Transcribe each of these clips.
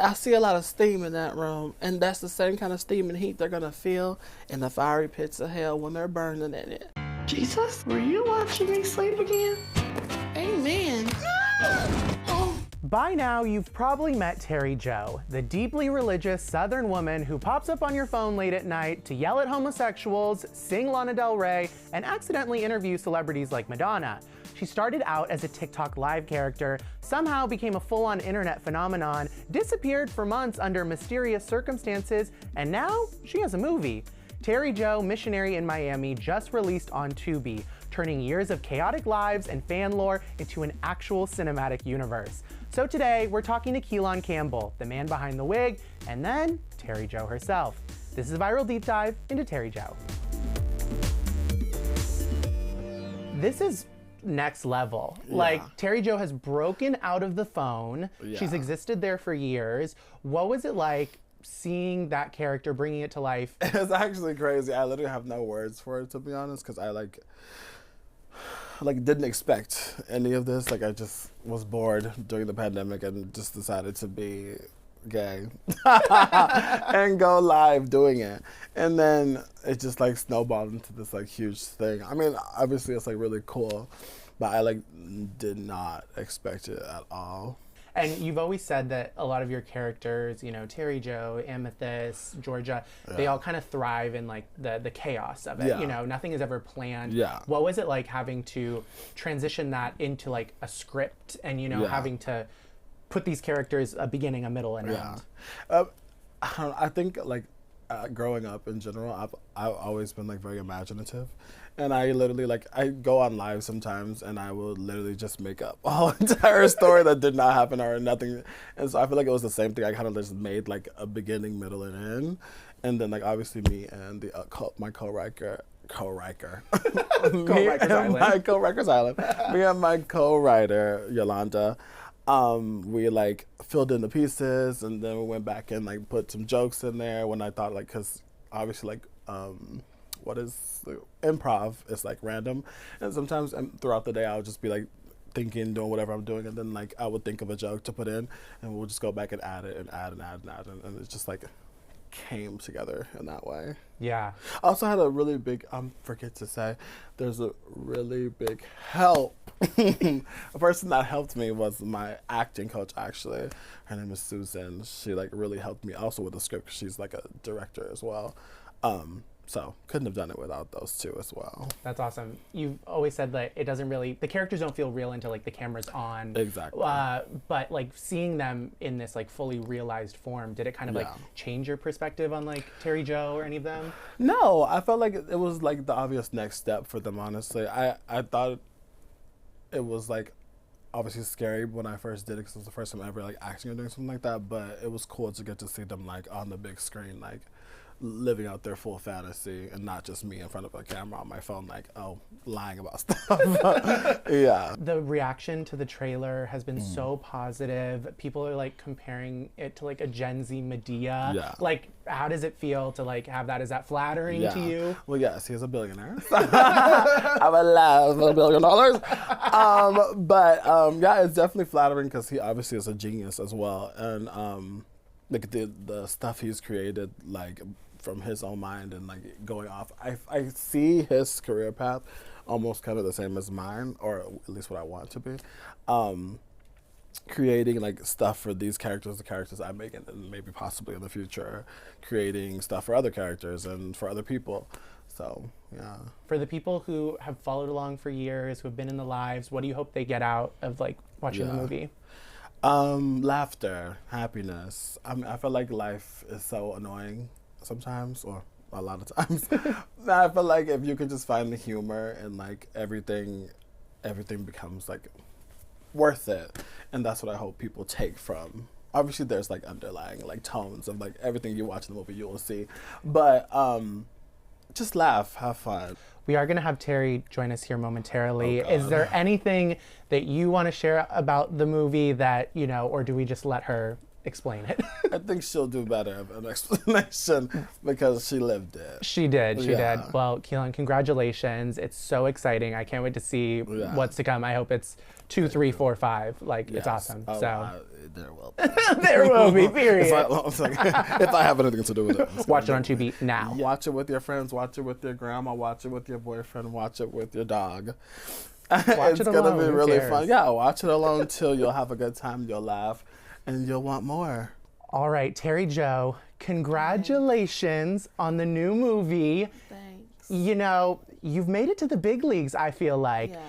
I see a lot of steam in that room, and that's the same kind of steam and heat they're gonna feel in the fiery pits of hell when they're burning in it. Jesus, were you watching me sleep again? Amen. By now, you've probably met Terri Joe, the deeply religious Southern woman who pops up on your phone late at night to yell at homosexuals, sing Lana Del Rey, and accidentally interview celebrities like Madonna. She started out as a TikTok live character, somehow became a full-on internet phenomenon, disappeared for months under mysterious circumstances, and now she has a movie. Terri Joe, Missionary in Miami, just released on Tubi, turning years of chaotic lives and fan lore into an actual cinematic universe. So today, we're talking to Keelan Campbell, the man behind the wig, and then Terri Joe herself. This is a viral deep dive into Terri Joe. This is next level. Yeah. Like, Terri Joe has broken out of the phone. Yeah. She's existed there for years. What was it like seeing that character, bringing it to life? It's actually crazy. I literally have no words for it, to be honest, because I didn't expect any of this. Like, I just was bored during the pandemic and just decided to be gay and go live doing it. And then it just like snowballed into this like huge thing. I mean, obviously it's like really cool, but I like did not expect it at all. And you've always said that a lot of your characters, you know, Terri Joe, Amethyst, Georgia, they all kind of thrive in like the chaos of it. Yeah. You know, nothing is ever planned. Yeah. What was it like having to transition that into like a script and, you know, having to put these characters a beginning, a middle, and end? I think like growing up in general, I've always been like very imaginative. And I literally, like, I go on live sometimes and I will literally just make up a whole entire story that did not happen or nothing. And so I feel like it was the same thing. I kind of just made, like, a beginning, middle, and end. And then, like, obviously me and my co-writer, me and my co-writer, Yolanda, we, like, filled in the pieces. And then we went back and, like, put some jokes in there when I thought, like, because obviously, like, what is improv is like random, and sometimes throughout the day I'll just be like thinking, doing whatever I'm doing, and then like I would think of a joke to put in, and we'll just go back and add it and add and add and add, and it just like came together in that way. Yeah. I also had a really big, forget to say, there's a really big help. A person that helped me was my acting coach, actually. Her name is Susan. She like really helped me also with the script, 'cause she's like a director as well. So couldn't have done it without those two as well. That's awesome. You've always said that it doesn't really, the characters don't feel real until like the camera's on. Exactly. But like seeing them in this like fully realized form, did it kind of like change your perspective on like Terri Joe or any of them? No, I felt like it was like the obvious next step for them, honestly. I thought it was like obviously scary when I first did it, because it was the first time ever like acting or doing something like that, but it was cool to get to see them like on the big screen, like living out their full fantasy, and not just me in front of a camera on my phone like, oh, lying about stuff. Yeah. The reaction to the trailer has been so positive. People are like comparing it to like a Gen Z Medea. Yeah. Like, how does it feel to like have that? Is that flattering to you? Well, yes, he's a billionaire. I would love $1 billion. Yeah, it's definitely flattering because he obviously is a genius as well, and like the stuff he's created, like from his own mind and like going off. I see his career path almost kind of the same as mine, or at least what I want it to be. Creating like stuff for these characters, the characters I make, and maybe possibly in the future, creating stuff for other characters and for other people. So, yeah. For the people who have followed along for years, who have been in the lives, what do you hope they get out of like watching the movie? Laughter, happiness. I feel like life is so annoying sometimes, or a lot of times. I feel like if you could just find the humor and like everything becomes like worth it. And that's what I hope people take from. Obviously there's like underlying like tones of like everything you watch in the movie you will see. But just laugh, have fun. We are going to have Terri join us here momentarily. Oh, is there anything that you want to share about the movie that, you know, or do we just let her explain it. I think she'll do better of an explanation because she lived it. She did. Well, Keelan, congratulations. It's so exciting. I can't wait to see what's to come. I hope it's 2, 3, 4, 5. Like, it's awesome. There will be. There will be, period. If I have anything to do with it. Watch it on Tubi now. Watch it with your friends. Watch it with your grandma. Watch it with your boyfriend. Watch it with your dog. Watch it alone. It's going to be really fun. Yeah, watch it alone too. You'll have a good time. You'll laugh. And you'll want more. All right, Terri Joe, congratulations on the new movie. Thanks. You know, you've made it to the big leagues, I feel like. Yeah.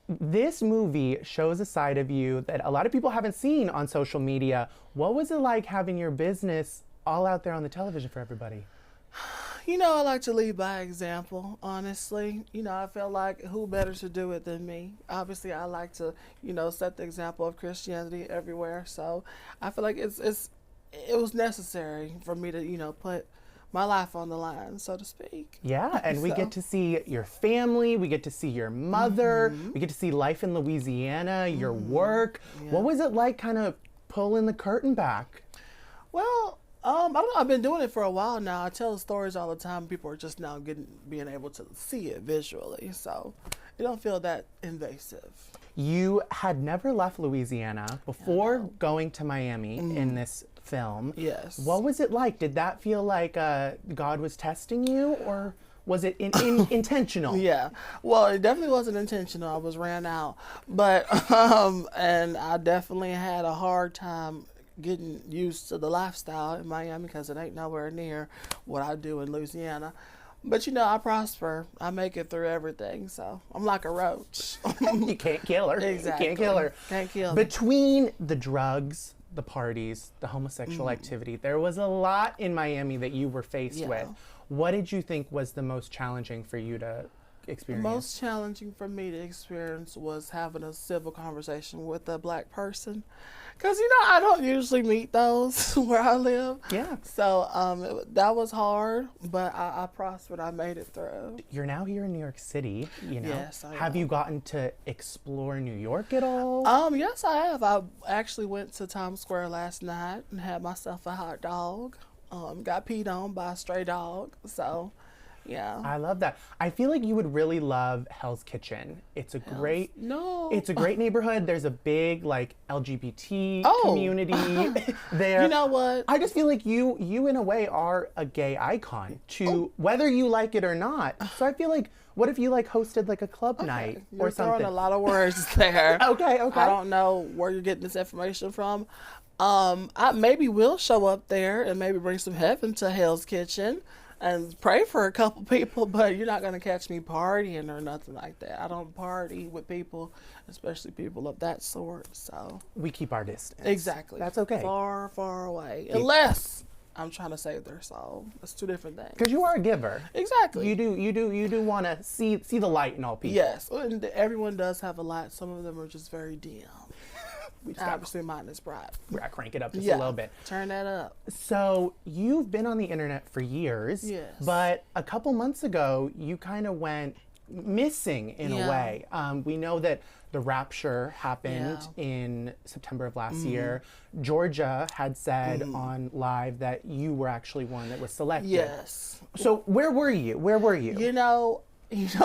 This movie shows a side of you that a lot of people haven't seen on social media. What was it like having your business all out there on the television for everybody? You know, I like to lead by example, honestly. You know, I feel like who better to do it than me? Obviously, I like to, you know, set the example of Christianity everywhere. So I feel like it was necessary for me to, you know, put my life on the line, so to speak. Yeah, and we get to see your family, we get to see your mother, we get to see life in Louisiana, your work. Yeah. What was it like kind of pulling the curtain back? Well, I don't know. I've been doing it for a while now. I tell stories all the time. People are just now being able to see it visually, so it don't feel that invasive. You had never left Louisiana before going to Miami in this film. Yes. What was it like? Did that feel like God was testing you, or was it intentional? Yeah. Well, it definitely wasn't intentional. I was ran out, but and I definitely had a hard time getting used to the lifestyle in Miami because it ain't nowhere near what I do in Louisiana. But you know, I prosper. I make it through everything. So I'm like a roach. You can't kill her. Exactly. You can't kill her. Can't kill her. Between the drugs, the parties, the homosexual activity, there was a lot in Miami that you were faced with. What did you think was the most challenging for you to experience? The most challenging for me to experience was having a civil conversation with a black person. Because, you know, I don't usually meet those where I live. Yeah. So that was hard, but I prospered. I made it through. You're now here in New York City, you know. Yes, I Have am. you gotten to explore New York at all? Yes, I have. I actually went to Times Square last night and had myself a hot dog. Got peed on by a stray dog. So, yeah. I love that. I feel like you would really love Hell's Kitchen. It's a great neighborhood. There's a big like LGBT community there. You know what? I just feel like you in a way are a gay icon to whether you like it or not. So I feel like what if you like hosted like a club night or something? You're throwing a lot of words there. Okay. I don't know where you're getting this information from. I maybe will show up there and maybe bring some heaven to Hell's Kitchen and pray for a couple people, but you're not going to catch me partying or nothing like that. I don't party with people, especially people of that sort, so. We keep our distance. Exactly. That's okay. Far, far away. Unless I'm trying to save their soul. That's two different things. Because you are a giver. Exactly. You do want to see the light in all people. Yes, and everyone does have a light. Some of them are just very dim. Obviously, mine is bright. We gotta crank it up just a little bit. Turn that up. So you've been on the internet for years. Yes. But a couple months ago, you kind of went missing in a way. We know that the rapture happened in September of last year. Georgia had said on live that you were actually one that was selected. Yes. So where were you? You know,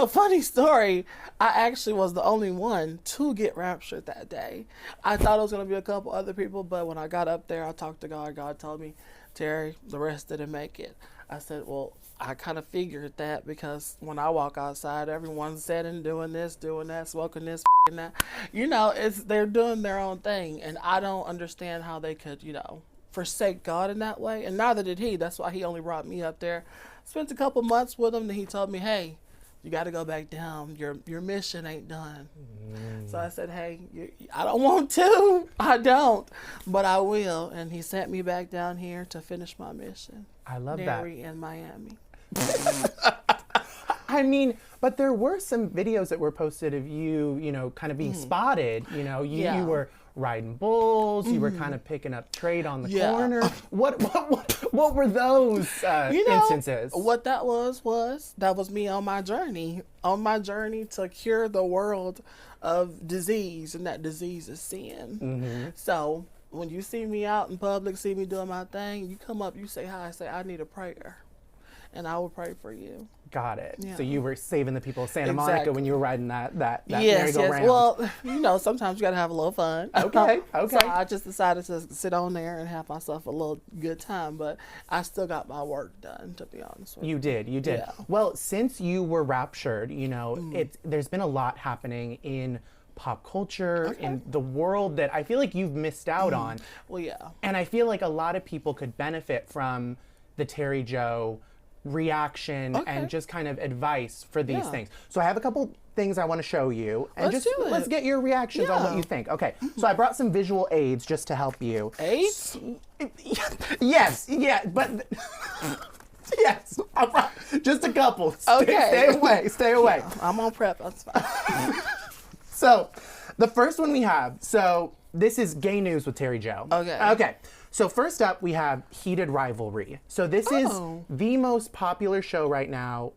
funny story, I actually was the only one to get raptured that day. I thought it was going to be a couple other people, but when I got up there, I talked to God. God told me, Terry, the rest didn't make it. I said, well, I kind of figured that because when I walk outside, everyone's sitting, doing this, doing that, smoking this, that. You know, they're doing their own thing, and I don't understand how they could, you know, forsake God in that way, and neither did he. That's why he only brought me up there. Spent a couple months with him, and he told me, hey, you got to go back down. Your mission ain't done. So I said, hey, I don't want to. I don't. But I will. And he sent me back down here to finish my mission. I love Terry in Miami. I mean, but there were some videos that were posted of you, you know, kind of being spotted. You know, you were riding bulls. You were kind of picking up trade on the corner. What were those instances? What that was me on my journey to cure the world of disease, and that disease is sin. So when you see me out in public, see me doing my thing, you come up, you say hi, say, I need a prayer. And I will pray for you. Got it. Yeah. So you were saving the people of Santa Monica when you were riding that Yes, merry-go-round. Well, you know, sometimes you got to have a little fun. Okay. So I just decided to sit on there and have myself a little good time, but I still got my work done, to be honest with you. You did. Yeah. Well, since you were raptured, you know, there's been a lot happening in pop culture, in the world that I feel like you've missed out on. Well, yeah. And I feel like a lot of people could benefit from the Terri Joe reaction and just kind of advice for these things. So I have a couple things I want to show you, and let's get your reactions on what you think. Okay, so I brought some visual aids just to help you. Aids? Yes, but yes, I brought just a couple. Okay. Stay away. Yeah, I'm on prep. That's fine. So, the first one we have. So this is gay news with Terri Joe. Okay. So first up, we have Heated Rivalry. So this is the most popular show right now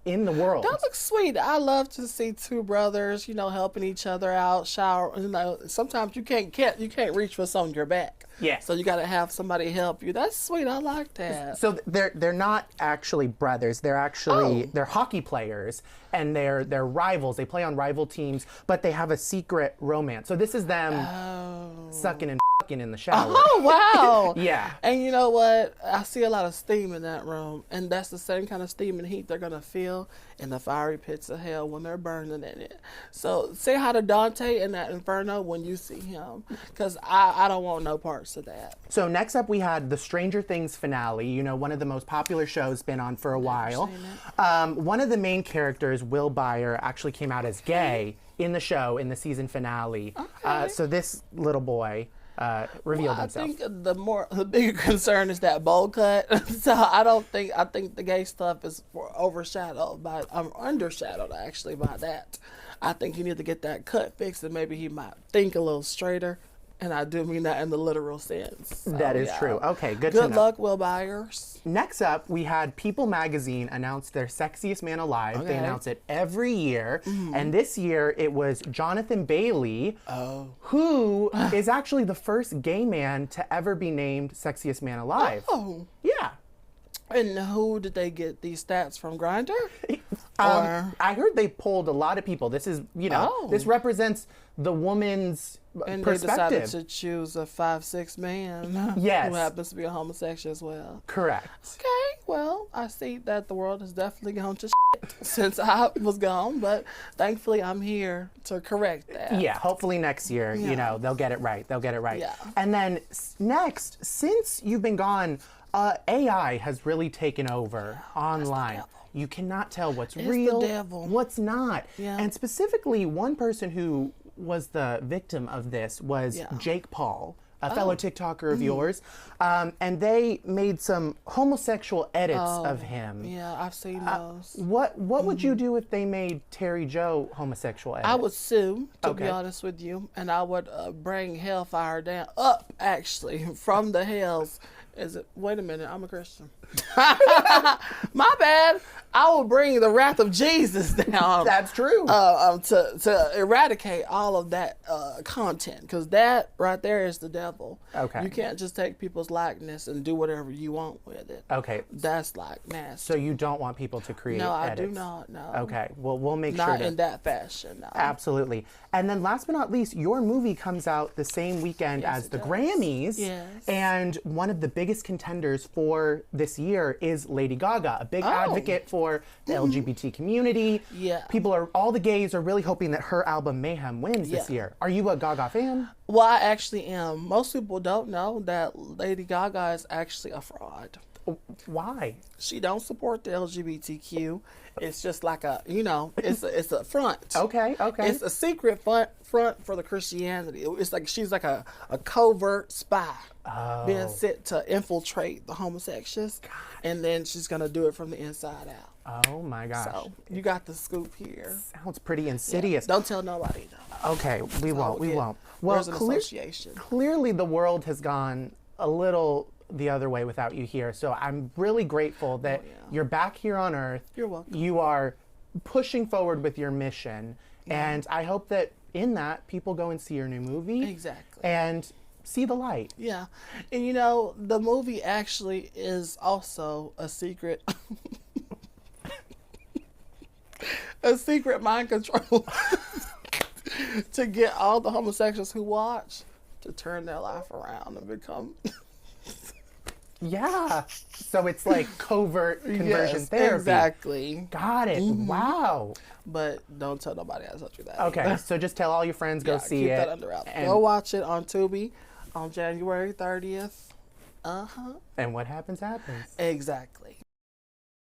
in the world. That looks sweet. I love to see two brothers, you know, helping each other out, shower. You know, sometimes you can't reach what's on your back. Yeah. So you got to have somebody help you. That's sweet. I like that. So they're not actually brothers. They're actually they're hockey players, and they're rivals. They play on rival teams, but they have a secret romance. So this is them sucking and fucking in the shower. Oh wow. Yeah. And you know what? I see a lot of steam in that room, and that's the same kind of steam and heat they're gonna feel in the fiery pits of hell when they're burning in it. So say hi to Dante in that inferno when you see him, because I don't want no parts of that. So next up we had the Stranger Things finale, you know, one of the most popular shows, been on for a while. One of the main characters, Will Byers, actually came out as gay in the show, in the season finale. So this little boy revealed himself. I think the bigger concern is that bowl cut. So I think the gay stuff is undershadowed actually by that. I think you need to get that cut fixed, and maybe he might think a little straighter. And I do mean that in the literal sense. So, that is true. Okay, good to know. Good luck, Will Byers. Next up, we had People magazine announce their Sexiest Man Alive. They announce it every year. And this year, it was Jonathan Bailey, who is actually the first gay man to ever be named Sexiest Man Alive. Oh. Yeah. And who did they get these stats from, Grindr? I heard they polled a lot of people. This is, you know, this represents the woman's and perspective. They decided to choose a 5'6" man who happens to be a homosexual as well. Correct. Okay, well, I see that the world has definitely gone to shit since I was gone, but thankfully I'm here to correct that. Yeah, hopefully next year, you know, they'll get it right. Yeah. And then next, since you've been gone, AI has really taken over online. You cannot tell what's real, what's not. Yeah. And specifically, one person who was the victim of this was Jake Paul, a fellow TikToker of yours. And they made some homosexual edits of him. Yeah, I've seen those. What would you do if they made Terri Joe homosexual edits? I would sue, to be honest with you, and I would bring hellfire down, actually, from the hells. Wait a minute, I'm a Christian. My bad. I will bring the wrath of Jesus down. That's true. To eradicate all of that content, because that right there is the devil. Okay. You can't just take people's likeness and do whatever you want with it. Okay. That's like nasty. So you don't want people to create edits? No, I do not. No. Okay. Well, we'll make sure not in that fashion. No. Absolutely. And then last but not least, your movie comes out the same weekend as the Grammys. Yes. And one of the biggest contenders for this year is Lady Gaga, a big advocate for the LGBT community. Yeah. All the gays are really hoping that her album Mayhem wins this year. Are you a Gaga fan? Well, I actually am. Most people don't know that Lady Gaga is actually a fraud. Why? She don't support the LGBTQ. It's just like it's a front. Okay. It's a secret front for the Christianity. It's like she's like a covert spy being sent to infiltrate the homosexuals, and then she's gonna do it from the inside out. Oh my gosh. So you got the scoop here. Sounds pretty insidious. Yeah. Don't tell nobody though. Okay, we won't. Well, there's an association. Clearly the world has gone a little the other way without you here. So I'm really grateful that you're back here on Earth. You're welcome. You are pushing forward with your mission. And I hope that in that, people go and see your new movie. Exactly. And see the light. Yeah. And the movie actually is also a secret a secret mind control to get all the homosexuals who watch to turn their life around and become Yeah. So it's like covert conversion yes, therapy. exactly. Got it. Wow. But don't tell nobody I told you that. Okay, so just tell all your friends, go see keep it. that under wraps. and- Go watch it on Tubi on January 30th. And what happens, happens. Exactly.